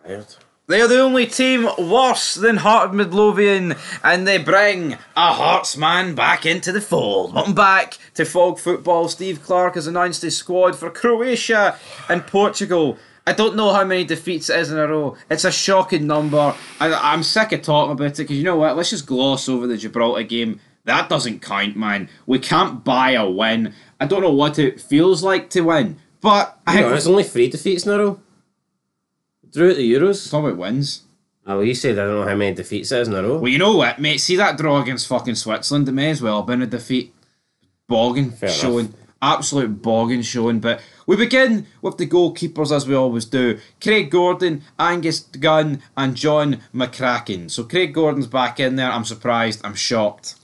tired. They're the only team worse than Heart of Midlothian, and they bring a Hearts man back into the fold. Welcome back to Fog Football. Steve Clarke has announced his squad for Croatia and Portugal. I don't know how many defeats it is in a row. It's a shocking number. I'm sick of talking about it, because you know what? Let's just gloss over the Gibraltar game. That doesn't count, man. We can't buy a win. I don't know what it feels like to win, but I think it's only 3 defeats in a row. Throughout the Euros. Talk about wins. Oh, well, you said I don't know how many defeats it is in a row. Well, you know what, mate? See that draw against fucking Switzerland? It may as well have been a defeat. Bogging showing. Absolute bogging showing. But we begin with the goalkeepers, as we always do. Craig Gordon, Angus Gunn, and John McCracken. So Craig Gordon's back in there. I'm surprised. I'm shocked.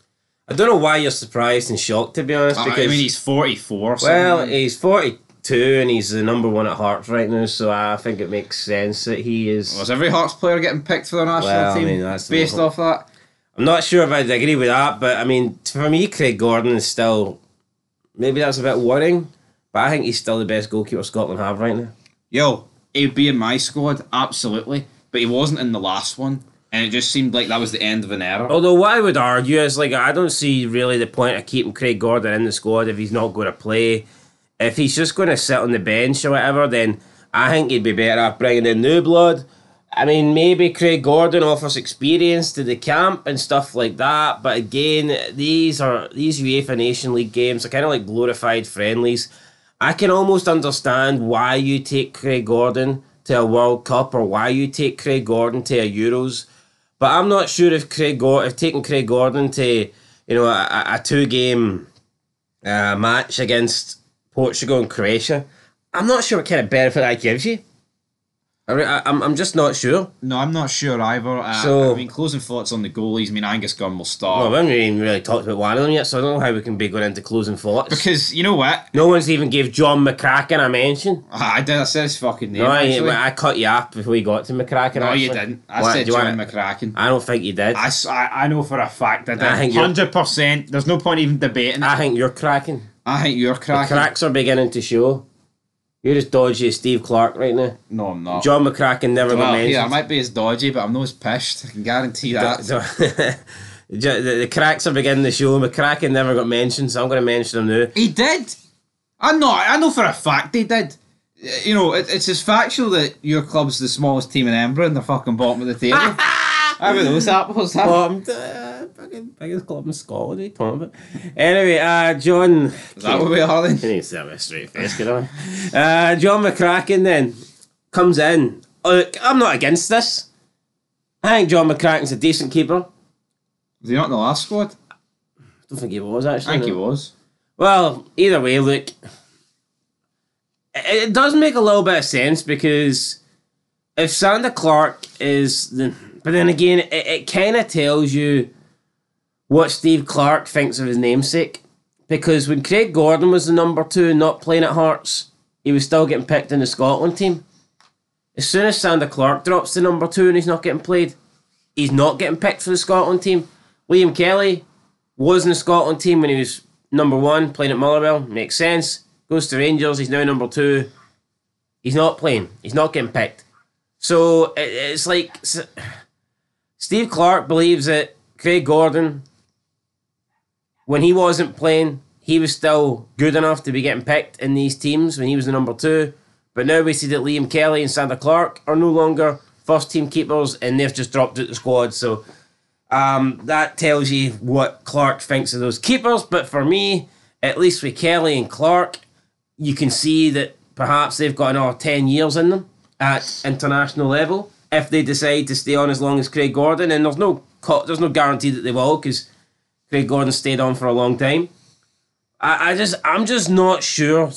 I don't know why you're surprised and shocked, to be honest. Because, I mean, he's 44. Well, he's 42 and he's the number one at Hearts right now, so I think it makes sense that he is... Was every Hearts player getting picked for the national team based off that? I'm not sure if I'd agree with that, but I mean, for me, Craig Gordon is still... Maybe that's a bit worrying, but I think he's still the best goalkeeper Scotland have right now. Yo, he'd be in my squad, absolutely, but he wasn't in the last one. And it just seemed like that was the end of an era. Although what I would argue is, like, I don't see really the point of keeping Craig Gordon in the squad if he's not going to play. If he's just going to sit on the bench or whatever, then I think he'd be better off bringing in new blood. I mean, maybe Craig Gordon offers experience to the camp and stuff like that. But again, these UEFA Nation League games are kind of like glorified friendlies. I can almost understand why you take Craig Gordon to a World Cup or why you take Craig Gordon to a Euros. But I'm not sure if taking Craig Gordon to, a 2-game match against Portugal and Croatia, I'm not sure what kind of benefit that gives you. I'm just not sure. No, I'm not sure either. I mean, closing thoughts on the goalies. I mean, Angus Gunn will start. Well, we haven't even really talked about one of them yet, so I don't know how we can be going into closing thoughts. Because, you know what? No one's even gave John McCracken a mention. I did. I said his fucking name, I cut you off before you got to McCracken. No, you didn't. I said John McCracken. I don't think you did. I know for a fact I did. 100%. There's no point even debating it. I think you're cracking. I think you're cracking. The cracks are beginning to show. You're as dodgy as Steve Clarke right now. No, I'm not. John McCracken never got mentioned. Yeah, I might be as dodgy, but I'm not as pissed. I can guarantee that. The cracks are beginning to show. McCracken never got mentioned, so I'm going to mention him now. He did. I know for a fact he did. You know, it's as factual that your club's the smallest team in Edinburgh and the fucking bottom of the table. How about those apples? Biggest club in Scotland, what are you talking about? Anyway, John... Is that what we are then? He needs to have a straight face, get on. John McCracken then comes in. Look, I'm not against this. I think John McCracken's a decent keeper. Was he not in the last squad? I don't think he was, actually. I think he was. Well, either way, look... It does make a little bit of sense, because if Sander Clark is... But then again, it kind of tells you what Steve Clarke thinks of his namesake. Because when Craig Gordon was the number 2 not playing at Hearts, he was still getting picked in the Scotland team. As soon as Sander Clark drops to number 2 and he's not getting played, he's not getting picked for the Scotland team. Liam Kelly was in the Scotland team when he was number 1 playing at Motherwell. Makes sense. Goes to Rangers, he's now number 2. He's not playing. He's not getting picked. So it's like Steve Clarke believes that Craig Gordon, when he wasn't playing, he was still good enough to be getting picked in these teams when he was the number 2. But now we see that Liam Kelly and Sander Clark are no longer first team keepers and they've just dropped out the squad. So that tells you what Clark thinks of those keepers. But for me, at least with Kelly and Clark, you can see that perhaps they've got another 10 years in them at international level if they decide to stay on as long as Craig Gordon. And there's no guarantee that they will, because Craig Gordon stayed on for a long time. I'm just not sure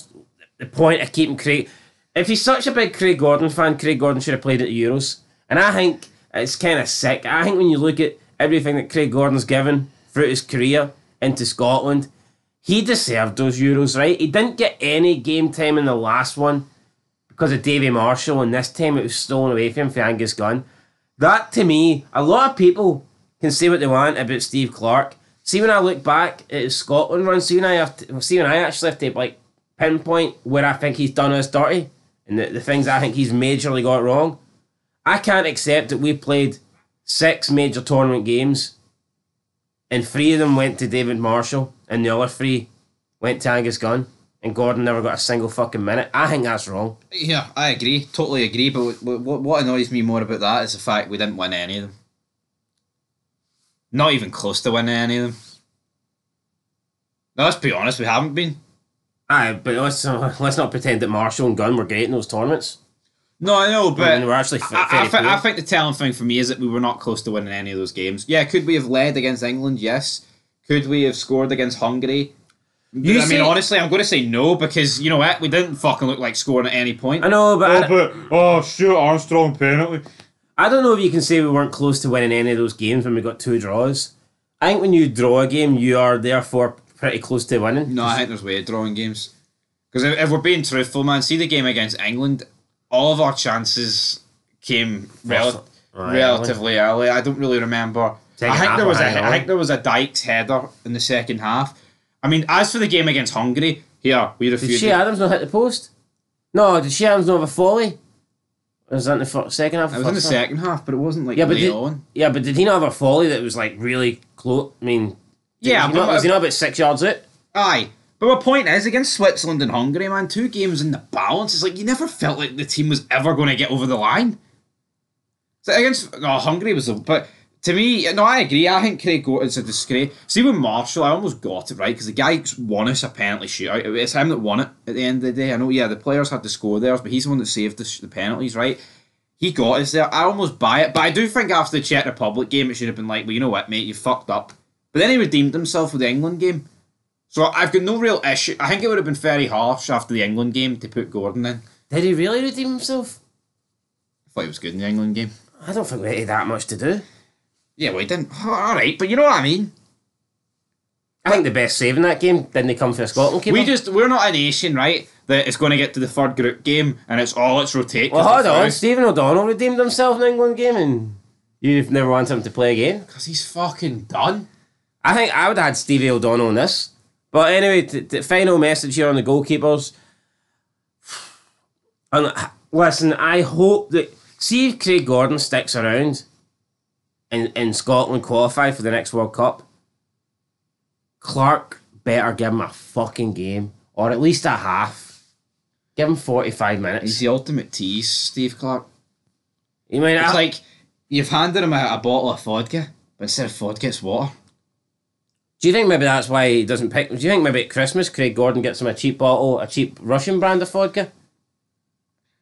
the point of keeping Craig. If he's such a big Craig Gordon fan, Craig Gordon should have played at the Euros. And I think it's kind of sick. I think when you look at everything that Craig Gordon's given throughout his career into Scotland, he deserved those Euros, right? He didn't get any game time in the last one because of Davy Marshall, and this time it was stolen away from him for Angus Gunn. That, to me, a lot of people can say what they want about Steve Clarke. See, when I look back at his Scotland run, see when I actually have to like pinpoint where I think he's done us dirty and the things I think he's majorly got wrong, I can't accept that we played 6 major tournament games and 3 of them went to David Marshall and the other 3 went to Angus Gunn and Gordon never got a single fucking minute. I think that's wrong. Yeah, I agree. Totally agree. But what annoys me more about that is the fact we didn't win any of them. Not even close to winning any of them. Now, let's be honest, we haven't been. Aye, but let's not pretend that Marshall and Gunn were great in those tournaments. No, I know, but we're actually I think the telling thing for me is that we were not close to winning any of those games. Yeah, could we have led against England? Yes. Could we have scored against Hungary? Honestly, I'm going to say no, because you know what? We didn't fucking look like scoring at any point. I know, but Stuart Armstrong penalty. I don't know if you can say we weren't close to winning any of those games when we got 2 draws. I think when you draw a game, you are therefore pretty close to winning. No, I think there's way of drawing games. Because if we're being truthful, man, see the game against England, all of our chances came relatively early. I don't really remember. I think there was a Dykes header in the second half. I mean, as for the game against Hungary, here we refuted. Did Shea Adams not hit the post? No, did Shea Adams not have a volley? Or was that in the second half? It was in the second half, but it wasn't like on. Yeah, but did he not have a volley that was like really close? I mean, was he not about 6 yards out? Aye. But my point is, against Switzerland and Hungary, man, 2 games in the balance, it's like you never felt like the team was ever going to get over the line. So Hungary was but to me, no, I agree. I think Craig Gordon's a disgrace. See, with Marshall, I almost got it right, because the guy won us a penalty shootout. It's him that won it at the end of the day. I know, yeah, the players had to score theirs, but he's the one that saved the penalties, right? He got us there. I almost buy it, but I do think after the Czech Republic game, it should have been like, well, you know what, mate, you fucked up. But then he redeemed himself with the England game. So I've got no real issue. I think it would have been very harsh after the England game to put Gordon in. Did he really redeem himself? I thought he was good in the England game. I don't think we had that much to do. Yeah, well, he didn't. Alright, but you know what I mean? I think the best save in that game didn't come for a Scotland keeper. We're not a nation, right, that is going to get to the third group game and it's rotate. Well, hold on. Stephen O'Donnell redeemed himself in the England game and you've never wanted him to play again? Because he's fucking done. I think I would have had Stevie O'Donnell in this. But anyway, the final message here on the goalkeepers. And listen, I hope that... See if Craig Gordon sticks around and Scotland qualify for the next World Cup. Clark better give him a fucking game. Or at least a half. Give him 45 minutes. He's the ultimate tease, Steve Clark. It's like you've handed him a bottle of vodka, but instead of vodka, it's water. Do you think maybe that's why he doesn't pick... Do you think maybe at Christmas Craig Gordon gets him a cheap Russian brand of vodka?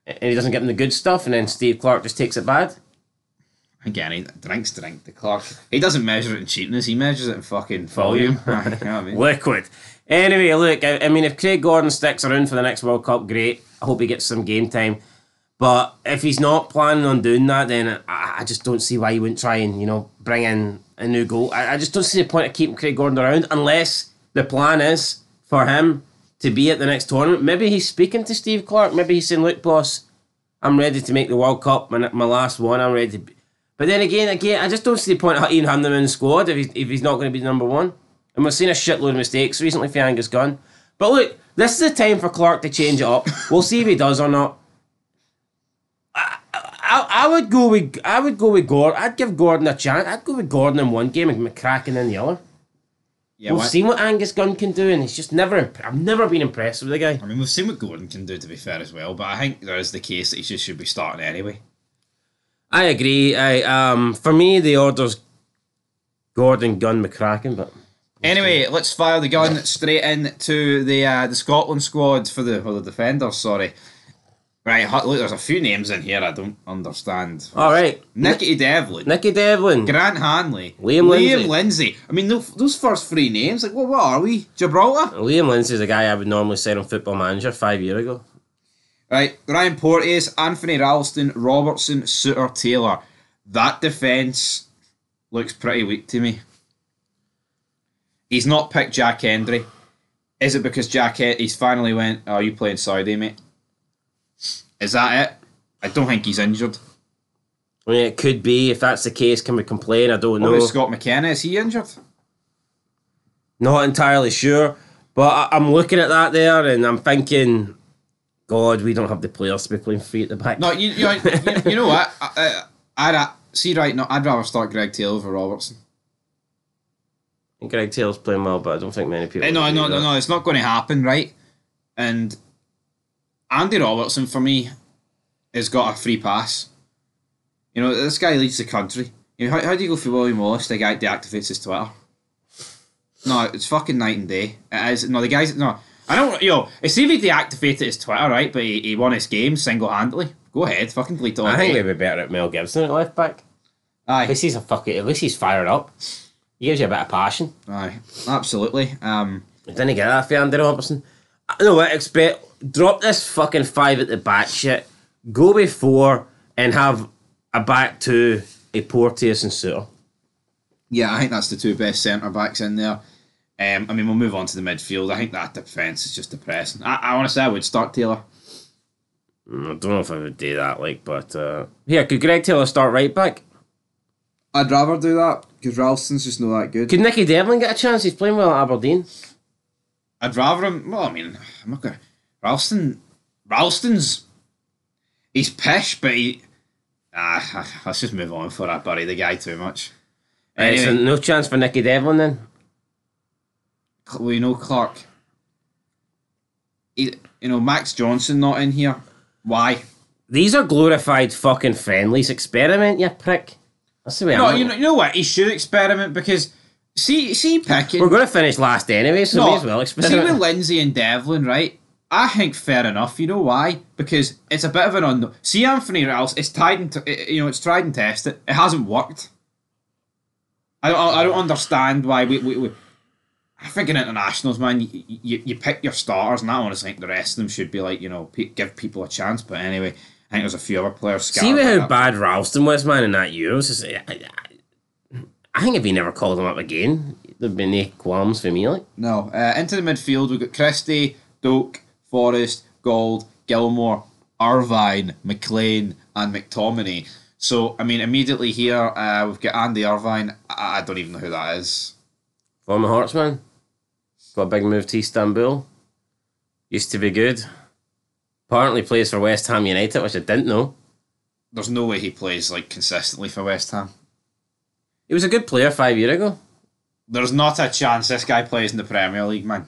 And he doesn't get him the good stuff, and then Steve Clark just takes it bad? Again, he drinks the Clark. He doesn't measure it in cheapness, he measures it in fucking volume. You know what I mean? Liquid. Anyway, look, I mean, if Craig Gordon sticks around for the next World Cup, great. I hope he gets some game time. But if he's not planning on doing that, then I just don't see why you wouldn't try and, bring in a new goal. I just don't see the point of keeping Craig Gordon around unless the plan is for him to be at the next tournament. Maybe he's speaking to Steve Clark. Maybe he's saying, look, boss, I'm ready to make the World Cup, my last one. I'm ready to... But then again, I just don't see the point of even having him in the squad if he's not going to be number one. And we've seen a shitload of mistakes recently for Angus Gunn. But look, this is the time for Clark to change it up. We'll see if he does or not. I would go with Gordon. I'd give Gordon a chance. I'd go with Gordon in one game and McCracken in the other. Yeah, we've seen what Angus Gunn can do, and he's just I've never been impressed with the guy. I mean, we've seen what Gordon can do, to be fair, as well. But I think there is the case that he just should be starting anyway. I agree. For me, the order's Gordon, Gunn, McCracken. But anyway, let's fire the gun straight into the Scotland squad for the defenders. Sorry. Right, look, there's a few names in here I don't understand. All right. Nicky Devlin. Grant Hanley. Liam Lindsay. I mean, those first 3 names, like, what are we? Gibraltar? Liam Lindsay's a guy I would normally sign on Football Manager 5 years ago. Right, Ryan Porteous, Anthony Ralston, Robertson, Suter, Taylor. That defence looks pretty weak to me. He's not picked Jack Hendry. Is it because he's finally went, oh, you playing Saudi, mate? Is that it? I don't think he's injured. I mean, it could be. If that's the case, can we complain? I don't know. What about Scott McKenna? Is he injured? Not entirely sure. But I'm looking at that there and I'm thinking, God, we don't have the players to be playing free at the back. No, you know what? I'd rather start Greg Taylor over Robertson. And Greg Taylor's playing well, but I don't think many people... No, it's not going to happen, right? And Andy Robertson, for me, has got a free pass. You know, this guy leads the country. You know, how do you go for William Wallace, the guy deactivates his Twitter? No, it's fucking night and day. It is. No, the guy's... No, I don't... Yo, it's if he deactivated his Twitter, right, but he won his game single-handedly. Go ahead, fucking delete it all. I think we'd be better at Mel Gibson at left back. Aye. At least he's fired up. He gives you a bit of passion. Aye, absolutely. Didn't get that for Andy Robertson. I know what, drop this fucking 5 at the back shit. Go with 4 and have a back 2, a Porteous and Suter. Yeah, I think that's the 2 best centre-backs in there. I mean, we'll move on to the midfield. I think that defence is just depressing. I honestly, I would start Taylor. I don't know if I would do that, but... Here, could Greg Taylor start right back? I'd rather do that, because Ralston's just not that good. Could Nicky Devlin get a chance? He's playing well at Aberdeen. I'd rather him... Well, I mean, I'm not going to... Ralston's... He's pish, but he... let's just move on for that, buddy. The guy too much. Anyway, so no chance for Nicky Devlin, then? We know Clark. Max Johnson not in here. Why? These are glorified fucking friendlies. Experiment, you prick. That's the way I'm... You know what? He should experiment because... See picking... We're going to finish last anyway, so may as well experiment. See with Lindsay and Devlin, right? I think fair enough. You know why? Because it's a bit of an unknown. See Anthony Ralston, it's tried and tested. It hasn't worked. I don't understand why we I think in internationals, man, you pick your starters, and I honestly think the rest of them should be like, give people a chance. But anyway, I think there's a few other players. See how bad Ralston was, man, in that Euros. I think if he never called him up again, there'd be no qualms for me. Like, no, into the midfield we've got Christie, Doak, Forrest, Gold, Gilmore, Irvine, McLean, and McTominay. So, I mean, immediately here we've got Andy Irvine. I don't even know who that is. Former Hearts man. Got a big move to Istanbul. Used to be good. Apparently plays for West Ham United, which I didn't know. There's no way he plays consistently for West Ham. He was a good player 5 years ago. There's not a chance this guy plays in the Premier League, man.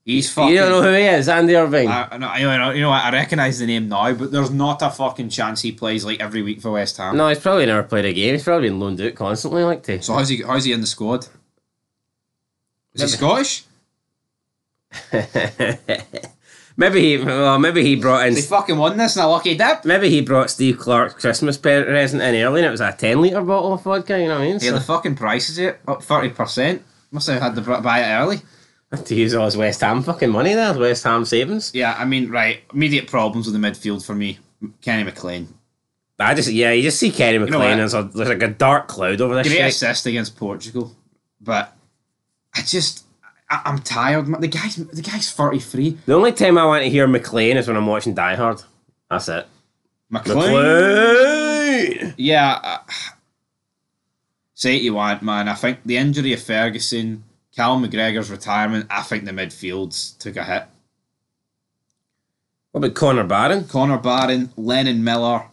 He's fucking... You don't know who he is, Andy Irvine? You know what, I recognise the name now, but there's not a fucking chance he plays every week for West Ham. No, he's probably never played a game. He's probably been loaned out constantly, So how's he in the squad? Is he Scottish? maybe he brought in... They fucking won this in a lucky dip. Maybe he brought Steve Clark's Christmas present in early and it was a 10-litre bottle of vodka, you know what I mean? Yeah, the fucking prices it up 30%. Must have had to buy it early. To use all his West Ham fucking money there, West Ham savings. Yeah, I mean, right, immediate problems with the midfield for me. Kenny McLean. You just see Kenny McLean and there's like a dark cloud over this shit. Great assist against Portugal, but I'm tired. The guy's 33. The only time I want to hear McLean is when I'm watching Die Hard. That's it. McLean! Yeah. Say what you want, man. I think the injury of Ferguson, Callum McGregor's retirement, I think the midfields took a hit. What about Conor Barron? Conor Barron, Lennon Miller.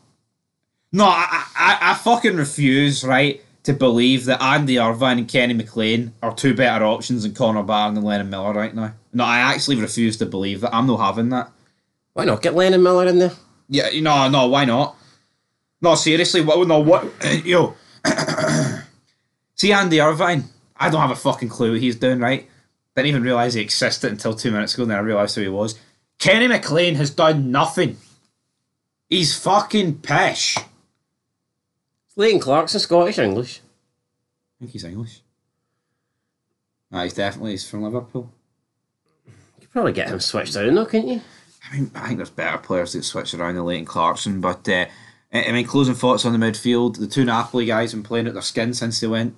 No, I fucking refuse, right, to believe that Andy Irvine and Kenny McLean are 2 better options than Conor Barron and Lennon Miller right now. No, I actually refuse to believe that. I'm not having that. Why not get Lennon Miller in there? Yeah, no, why not? No, seriously, yo. See Andy Irvine? I don't have a fucking clue what he's doing, right? Didn't even realise he existed until 2 minutes ago, and then I realised who he was. Kenny McLean has done nothing. He's fucking pish. Leighton Clarkson Scottish or English? I think he's English. He's from Liverpool. You could probably get him switched out though, couldn't you? I think there's better players that switch around than Leighton Clarkson, but closing thoughts on the midfield. The 2 Napoli guys have been playing at their skin since they went,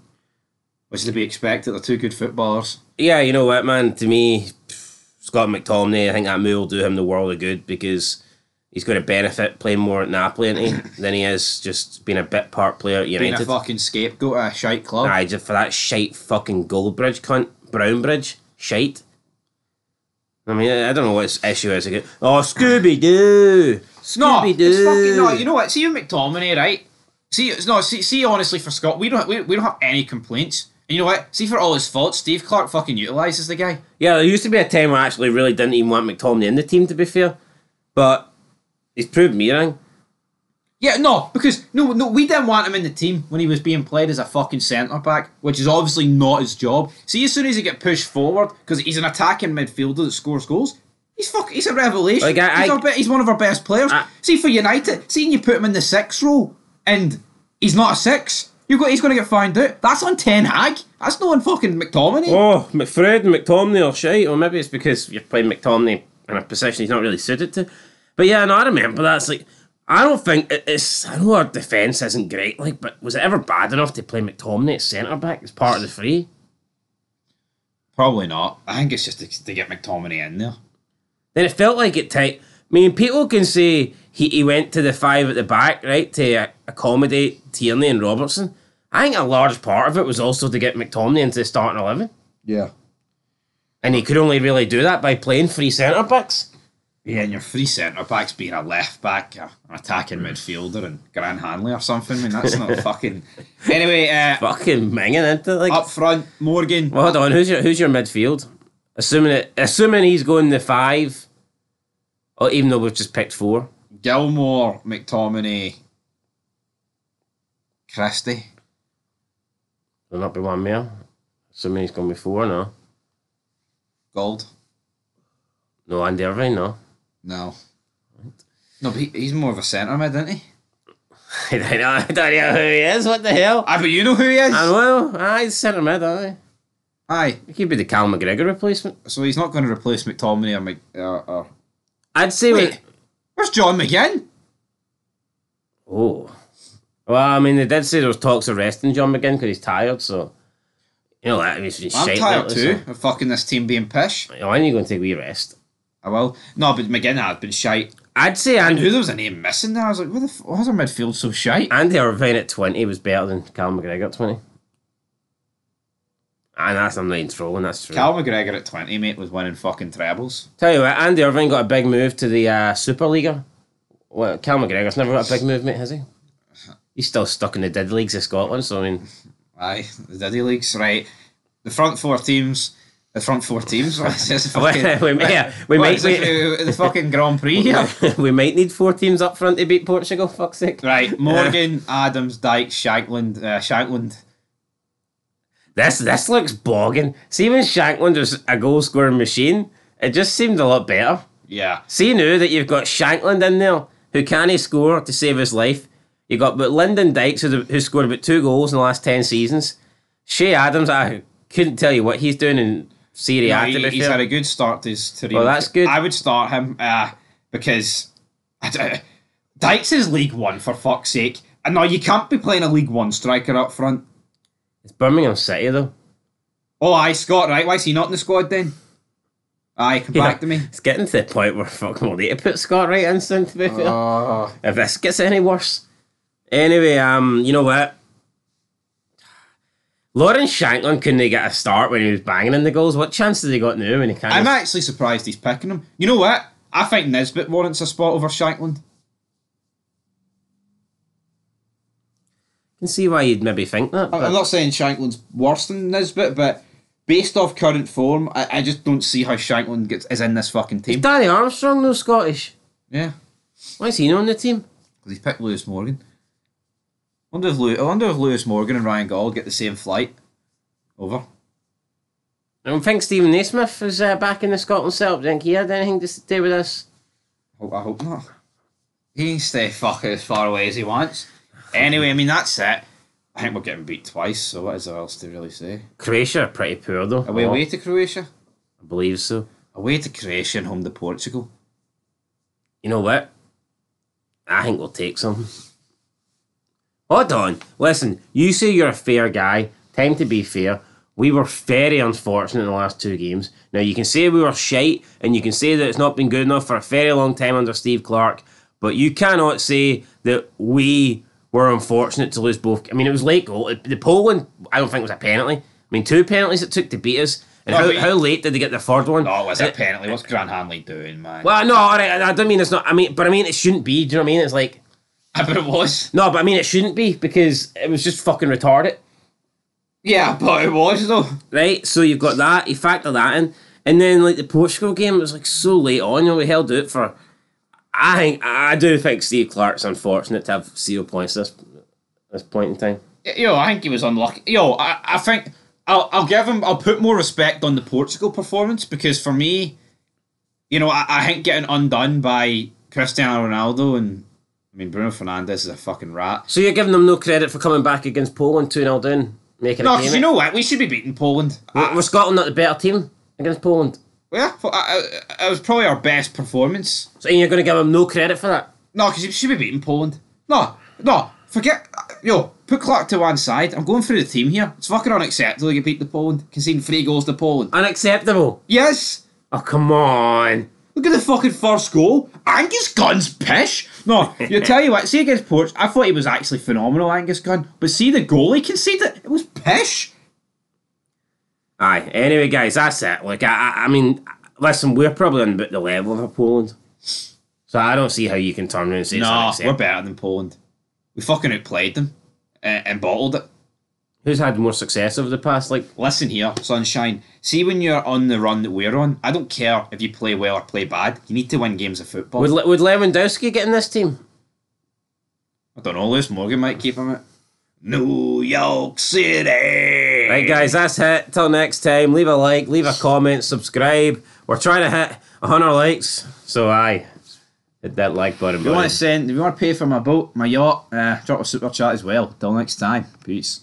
which is to be expected. They're 2 good footballers. Yeah, you know what, man? To me, Scott McTominay, I think that move will do him the world of good because he's going to benefit playing more at Napoli than he is just being a bit part player at United. Being a fucking scapegoat at a shite club. Just for that shite fucking Goldbridge cunt, Brownbridge, shite. I mean, I don't know what his issue is again. Oh, Scooby-Doo! No, Scooby-Doo! it's fucking no. You know what? See with McTominay, right? See. Honestly, for Scott, we don't have any complaints. And you know what? See, for all his faults, Steve Clark fucking utilises the guy. Yeah, there used to be a time where I actually really didn't even want McTominay in the team, to be fair. But he's proved me wrong. Yeah, no, because no, we didn't want him in the team when he was being played as a fucking centre back, which is obviously not his job. See, as soon as he get pushed forward, because he's an attacking midfielder that scores goals, he's a revelation. Like he's one of our best players. See, for United, seeing you put him in the 6 role and he's not a 6. He's going to get found out. That's on Ten Hag. That's not on fucking McTominay. Oh, Fred and McTominay are shite. Or maybe it's because you're playing McTominay in a position he's not really suited to. But yeah, no, I remember that. It's like, I don't think it's... I know our defence isn't great, like, but was it ever bad enough to play McTominay at centre-back as part of the free? Probably not. I think it's just to get McTominay in there. Then it felt like it tight. I mean, people can say he went to the 5 at the back, right, to accommodate Tierney and Robertson. I think a large part of it was also to get McTominay into the starting 11. Yeah. And he could only really do that by playing 3 centre-backs. Yeah, and your 3 centre-backs being a left-back, an attacking midfielder, and Grant Hanley or something. I mean, that's not fucking... Anyway, fucking minging into like... Up front, Morgan. Well, hold on, who's your midfield? Assuming he's going the 5, or even though we've just picked 4. Gilmore, McTominay, Christie. There'll not be one more. Assuming he's going to be 4, no. Gold. No, Andy Irvine, no. No. No, but he's more of a centre mid, isn't he? I don't know who he is. What the hell? But you know who he is? He's centre mid, aye. Aye. He could be the Cal McGregor replacement. So he's not going to replace McTominay or I'd say... Wait, where's John McGinn? Oh. Well, I mean, they did say there was talks of resting John McGinn because he's tired, so... You know that. I'm tired too of fucking this team being pish. When are you going to take a wee rest? I will. No, but McGinn had been shite. I'd say I knew there was a name missing there. I was like, why is our midfield so shite? Andy Irvine at 20 was better than Cal McGregor at 20. And I'm not even trolling, that's true. Cal McGregor at 20, mate, was winning fucking trebles. Tell you what, Andy Irvine got a big move to the Superliga. Well, Cal McGregor's never got a big move, mate, has he? He's still stuck in the Did Leagues of Scotland, so I mean... Aye, the Diddy Leagues, right. The front four teams... The fucking Grand Prix here. We might need 4 teams up front to beat Portugal, fuck's sake. Right, Morgan, Adams, Dyke, Shankland. This looks bogging. See, when Shankland was a goal scoring machine, it just seemed a lot better. Yeah. See now that you've got Shankland in there, who can't score to save his life. You got but Lyndon Dykes, who scored about 2 goals in the last 10 seasons. Shea Adams, I couldn't tell you what he's doing in Serie A. He's had a good start to his career. Well, that's good. I would start him because Dykes is League One, for fuck's sake. And no, you can't be playing a League One striker up front. It's Birmingham City, though. Oh, aye, Scott, right? Why is he not in the squad then? Aye, come back to me. It's getting to the point where fucking we'll need to put Scott right in soon, to be fair. If this gets any worse. Anyway, you know what? Lawrence Shankland couldn't get a start when he was banging in the goals. What chance has he got now when he can't? I'm actually surprised he's picking him. You know what? I think Nisbet warrants a spot over Shankland. I can see why you'd maybe think that. I'm not saying Shankland's worse than Nisbet, but based off current form, I just don't see how Shankland is in this fucking team. Is Danny Armstrong no Scottish? Yeah. Why is he not on the team? Because he's picked Lewis Morgan. I wonder if Lewis Morgan and Ryan Gauld get the same flight over. I don't think Stephen Naismith is back in the Scotland setup. Do you think he had anything to do with this? I hope not. He can stay fucking as far away as he wants. Anyway, I mean, that's it. I think we're getting beat twice, so what is there else to really say? Croatia are pretty poor, though. Are we away to Croatia? I believe so. Away to Croatia and home to Portugal. You know what? I think we'll take some. Hold on. Listen, you say you're a fair guy. Time to be fair. We were very unfortunate in the last 2 games. Now, you can say we were shite, and you can say that it's not been good enough for a very long time under Steve Clark, but you cannot say that we were unfortunate to lose both. I mean, it was late goal. The Poland, I don't think, was a penalty. I mean, 2 penalties it took to beat us. And how late did they get the third one? No, it was a penalty. What's Grant Hanley doing, man? Well, no, all right, I don't mean it's not. I mean it shouldn't be. Do you know what I mean? It's like, But it was. no, but I mean it shouldn't be because it was just fucking retarded. Yeah, but it was though. Right, so you've got that. You factor that in, and then like the Portugal game, it was like so late on. You know, we held out for. I do think Steve Clark's unfortunate to have 0 points this point in time. I think he was unlucky. I think I'll give him. I'll put more respect on the Portugal performance because for me, I think getting undone by Cristiano Ronaldo and Bruno Fernandes is a fucking rat. So you're giving them no credit for coming back against Poland 2-0 down, making No, a because game. you know what? We should be beating Poland. Was Scotland not the better team against Poland? Yeah, it was probably our best performance. So you're going to give them no credit for that? No, because you should be beating Poland. No, forget. Put Clark to one side. I'm going through the team here. It's fucking unacceptable you beat the Poland, conceding 3 goals to Poland. Unacceptable? Yes. Oh, come on. Look at the fucking first goal. Angus Gunn's pish. No, you tell you what, see against Portugal, I thought he was actually phenomenal, Angus Gunn. But see the goal he conceded, it was pish. Aye, anyway, guys, that's it. Like, I mean, listen, we're probably on about the level of Poland. So I don't see how you can turn around and say it's unacceptable. We're better than Poland. We fucking outplayed them and bottled it. Who's had more success over the past, like... Listen here, sunshine. See when you're on the run that we're on, I don't care if you play well or play bad. You need to win games of football. Would Lewandowski get in this team? I don't know, Lewis Morgan might keep him at New York City. Right, guys, that's it. Till next time, leave a like, leave a comment, subscribe. We're trying to hit 100 likes, so aye, hit that like button. If you want to pay for my boat, my yacht, drop a super chat as well. Till next time, peace.